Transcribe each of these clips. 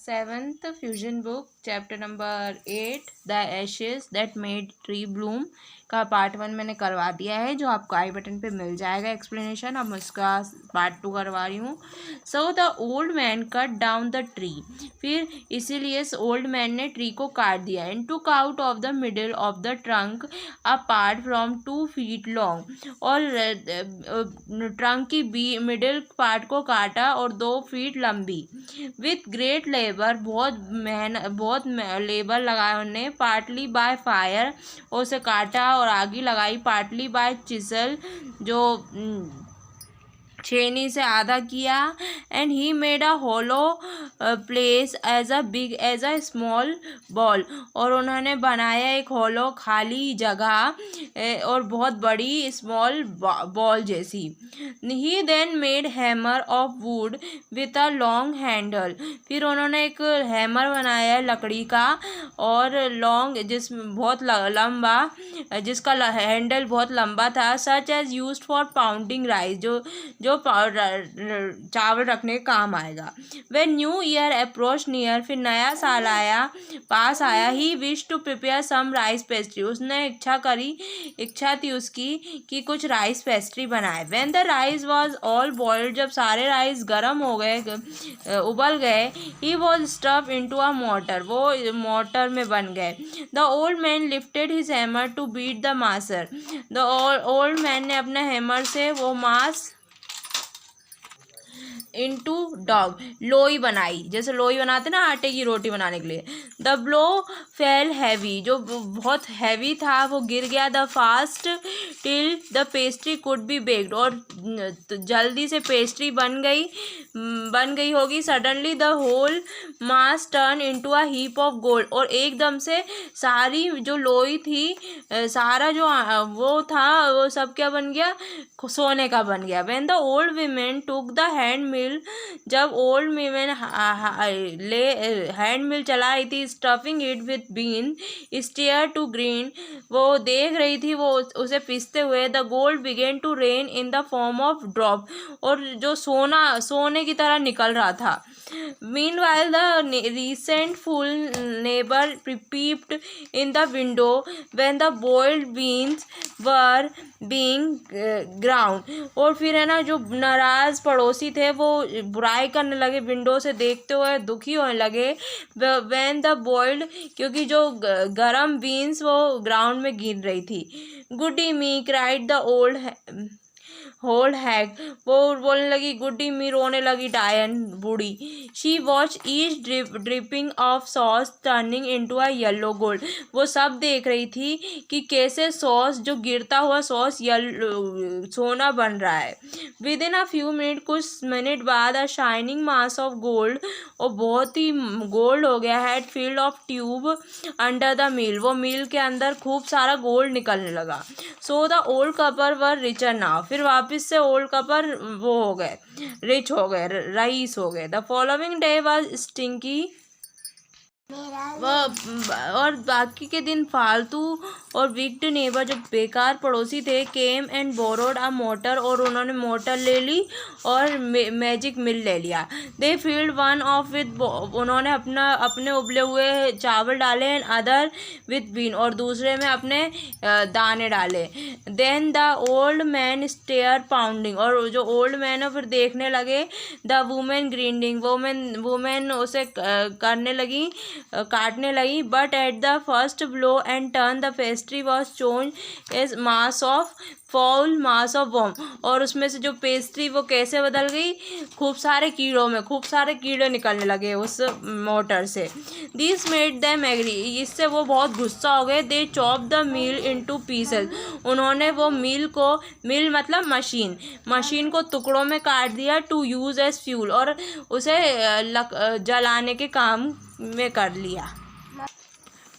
Seventh fusion book chapter number 8 the ashes that made tree Bloom का part 1 मैंने करवा दिया है, जो आपको आई बटन पे मिल जाएगा एक्सप्लेनेशन। अब मैं उसका पार्ट 2 करवा रही हूँ। सो the old man cut down the tree, फिर इसीलिए ओल्ड मैन ने ट्री को काट दिया। And took out of the middle of the trunk a part from 2 feet long, और ट्रंक की मिडिल पार्ट को काटा और 2 feet लंबी। विथ ग्रेट लेबर, बहुत लेबर लगाया उन्हें। पार्टली बाय फायर, उसे काटा और आगी लगाई। पार्टली बाय चिसल, जो छेनी से आधा किया। And he made a hollow place as a big as a small ball, और उन्होंने बनाया एक होलो खाली जगह और बहुत बड़ी स्मॉल बॉल जैसी। He then made hammer of wood with a long handle, फिर उन्होंने एक हैमर बनाया लकड़ी का और लॉन्ग, जिसमें बहुत लंबा, जिसका हैंडल बहुत लंबा था। Such as used for pounding rice, जो चावल रखने का काम आएगा। When new year approach near, फिर नया साल पास आया। He wish to prepare some rice pastry, उसने इच्छा थी उसकी कि कुछ राइस पेस्ट्री बनाए। When the rice was all boiled, जब सारे राइस गर्म हो गए, उबल गए। He was stuff into a mortar, वो मोटर में बन गए। The old man lifted his hammer to beat the mass, the old man ने अपने हैमर से वो मास इंटू डॉग, लोई बनाई, जैसे लोई बनाते ना आटे की रोटी बनाने के लिए। द ब्लो फेल हैवी, जो बहुत हैवी था वो गिर गया। The fast till the pastry could be baked, और जल्दी से पेस्ट्री बन गई होगी। Suddenly the whole mass turn into a heap of gold, और एकदम से सारी जो लोई थी, सारा जो वो था, वो सब क्या बन गया, सोने का बन गया। When the old women took the hand mill, जब ओल्ड वीमेन हैंड मिल चला रही थी, stuffing it with bean stare to green, वो देख रही थी वो उसे पीसते हुए। The gold began to rain in the form of drop, और जो सोने की तरह निकल रहा था। Meanwhile, the resentful neighbor peeped in the window when the boiled beans were being ground, और फिर है ना, जो नाराज पड़ोसी थे वो बुराई करने लगे, विंडो से देखते हुए दुखी होने लगे। when the boiled, क्योंकि जो गरम बीन्स वो ग्राउंड में गिर रही थी। गुडी मी क्राइड द ओल्ड हैग, वो बोलने लगी गुड्डी मी, रोने लगी डायन, बूढ़ी। She watch each dripping of sauce turning into a yellow gold, वो सब देख रही थी कि कैसे सॉस, जो गिरता हुआ सॉस सोना बन रहा है। Within a few minute, कुछ मिनट बाद, a shining mass of gold, और बहुत ही गोल्ड हो गया। Had field of tube under the mill, वो मिल के अंदर खूब सारा गोल्ड निकलने लगा। So the old couple were richer now, फिर वापस से ओल्ड कपल वो हो गए, रिच हो गए, रईस हो गए। The following day was stinky, और बाकी के दिन फालतू और विक्ड नेबर, जो बेकार पड़ोसी थे, came and borrowed a motor, और उन्होंने मोटर ले ली और मैजिक मिल ले लिया। दे फील्ड वन ऑफ विद, उन्होंने अपने उबले हुए चावल डाले। एंड अदर विथ बीन, और दूसरे में अपने दाने डाले। Then the old man stare pounding, और जो ओल्ड मैन है फिर देखने लगे। द वुमेन ग्रीडिंग, वुमेन उसे करने लगी, काटने लगी। But at the first blow and turn the pastry was shown as mass of fall mass of warm, और उसमें से जो पेस्ट्री वो कैसे बदल गई, खूब सारे कीड़ों में, खूब सारे कीड़े निकलने लगे उस मोटर से। दिस मेड देम एग्री, इससे वो बहुत गुस्सा हो गए। They chop the meal into pieces, उन्होंने वो मिल मतलब मशीन को टुकड़ों में काट दिया। टू यूज एज फ्यूल, और उसे जलाने के काम में कर लिया।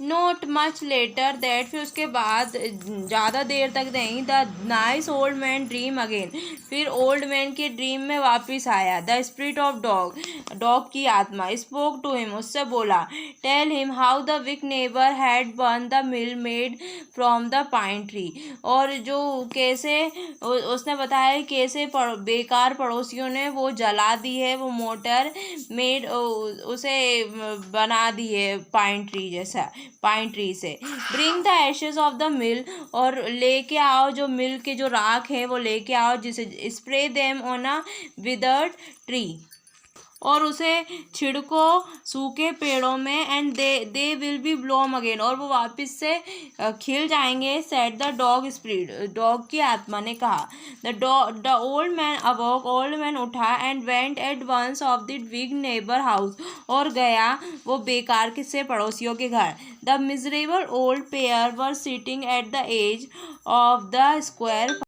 नॉट मच लेटर दैट, फिर उसके बाद ज़्यादा देर तक नहीं, the nice old man dream again, फिर ओल्ड मैन के ड्रीम में वापस आया। The spirit of dog, dog की आत्मा, स्पोक टू हिम, उससे बोला। Tell him how the wicked neighbour had burn the mill made from the pine tree, और जो कैसे उसने बताया कैसे बेकार पड़ोसियों ने वो जला दी है वो मोटर मेड, उसे बना दी है पाइन ट्री जैसा, पाइन ट्री से। Bring the Ashes of the mill, और लेके आओ जो मिल के जो राख है वो लेके आओ, जिसे spray them on a withered tree, और उसे छिड़को सूखे पेड़ों में, and they will be bloom again, और वो वापस से खिल जाएंगे। Said the dog spirit, dog की आत्मा ने कहा। The old man awoke, old man उठा, and went at once of the big neighbour house, और गया वो बेकार से पड़ोसियों के घर। The miserable old pair were sitting at the as of the square